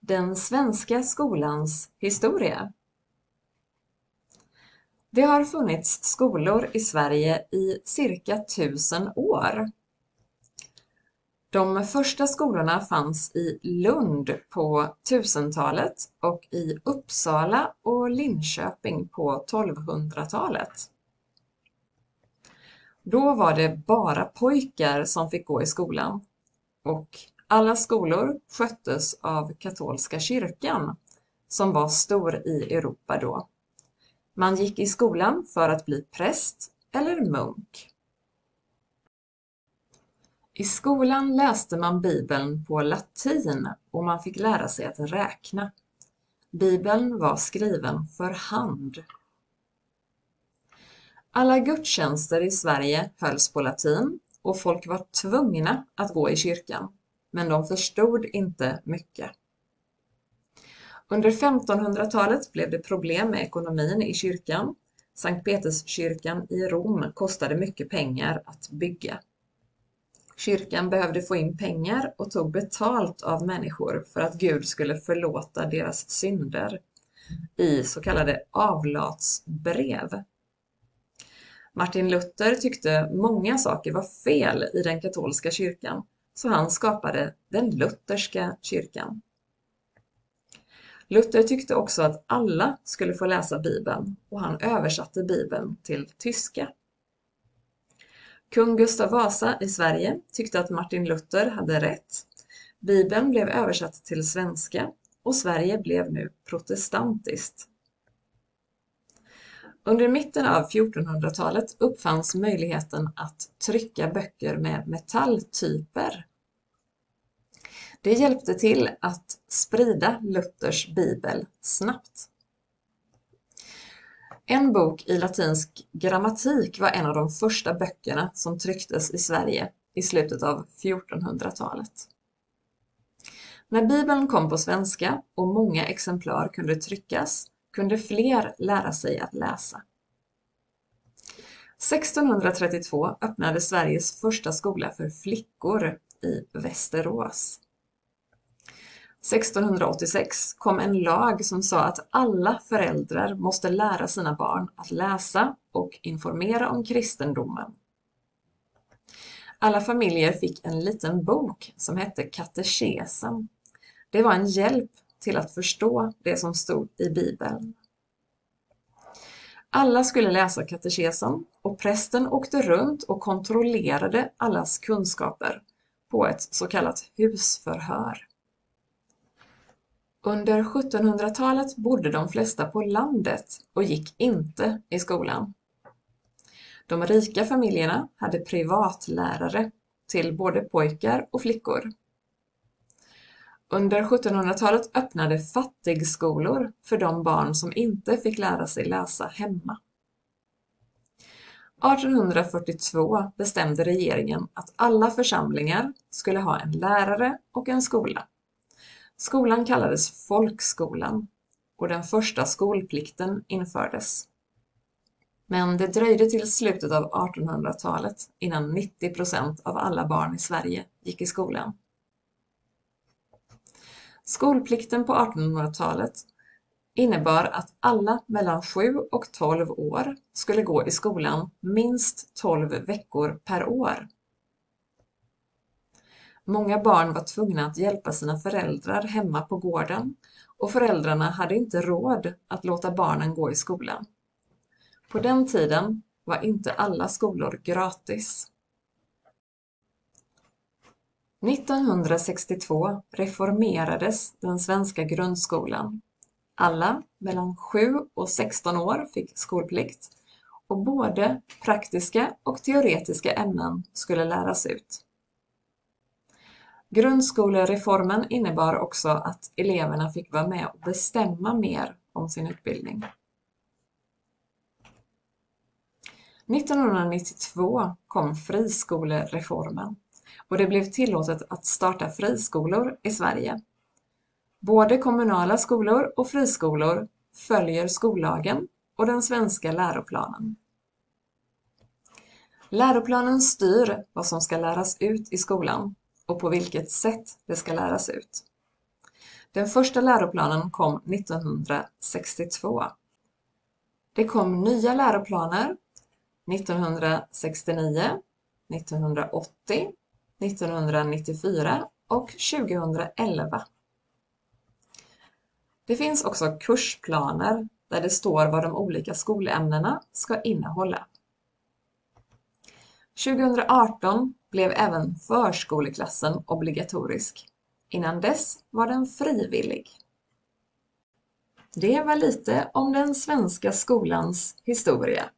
Den svenska skolans historia. Det har funnits skolor i Sverige i cirka 1000 år. De första skolorna fanns i Lund på 1000-talet och i Uppsala och Linköping på 1200-talet. Då var det bara pojkar som fick gå i skolan och alla skolor sköttes av katolska kyrkan som var stor i Europa då. Man gick i skolan för att bli präst eller munk. I skolan läste man Bibeln på latin och man fick lära sig att räkna. Bibeln var skriven för hand. Alla gudstjänster i Sverige hölls på latin och folk var tvungna att gå i kyrkan, men de förstod inte mycket. Under 1500-talet blev det problem med ekonomin i kyrkan. Sankt Peterskyrkan i Rom kostade mycket pengar att bygga. Kyrkan behövde få in pengar och tog betalt av människor för att Gud skulle förlåta deras synder i så kallade avlatsbrev. Martin Luther tyckte många saker var fel i den katolska kyrkan, så han skapade den lutherska kyrkan. Luther tyckte också att alla skulle få läsa Bibeln och han översatte Bibeln till tyska. Kung Gustav Vasa i Sverige tyckte att Martin Luther hade rätt. Bibeln blev översatt till svenska och Sverige blev nu protestantiskt. Under mitten av 1400-talet uppfanns möjligheten att trycka böcker med metalltyper. Det hjälpte till att sprida Luthers bibel snabbt. En bok i latinsk grammatik var en av de första böckerna som trycktes i Sverige i slutet av 1400-talet. När Bibeln kom på svenska och många exemplar kunde tryckas, kunde fler lära sig att läsa. 1632 öppnade Sveriges första skola för flickor i Västerås. 1686 kom en lag som sa att alla föräldrar måste lära sina barn att läsa och informera om kristendomen. Alla familjer fick en liten bok som hette Katekesen. Det var en hjälp till att förstå det som stod i Bibeln. Alla skulle läsa katekesen och prästen åkte runt och kontrollerade allas kunskaper på ett så kallat husförhör. Under 1700-talet bodde de flesta på landet och gick inte i skolan. De rika familjerna hade privatlärare till både pojkar och flickor. Under 1700-talet öppnade fattigskolor för de barn som inte fick lära sig läsa hemma. 1842 bestämde regeringen att alla församlingar skulle ha en lärare och en skola. Skolan kallades folkskolan och den första skolplikten infördes. Men det dröjde till slutet av 1800-talet innan 90% av alla barn i Sverige gick i skolan. Skolplikten på 1800-talet innebar att alla mellan 7 och 12 år skulle gå i skolan minst 12 veckor per år. Många barn var tvungna att hjälpa sina föräldrar hemma på gården och föräldrarna hade inte råd att låta barnen gå i skolan. På den tiden var inte alla skolor gratis. 1962 reformerades den svenska grundskolan. Alla mellan 7 och 16 år fick skolplikt och både praktiska och teoretiska ämnen skulle läras ut. Grundskolereformen innebar också att eleverna fick vara med och bestämma mer om sin utbildning. 1992 kom friskolereformen och det blev tillåtet att starta friskolor i Sverige. Både kommunala skolor och friskolor följer skollagen och den svenska läroplanen. Läroplanen styr vad som ska läras ut i skolan och på vilket sätt det ska läras ut. Den första läroplanen kom 1962. Det kom nya läroplaner 1969, 1980, 1994 och 2011. Det finns också kursplaner där det står vad de olika skolämnena ska innehålla. 2018 blev även förskoleklassen obligatorisk. Innan dess var den frivillig. Det var lite om den svenska skolans historia.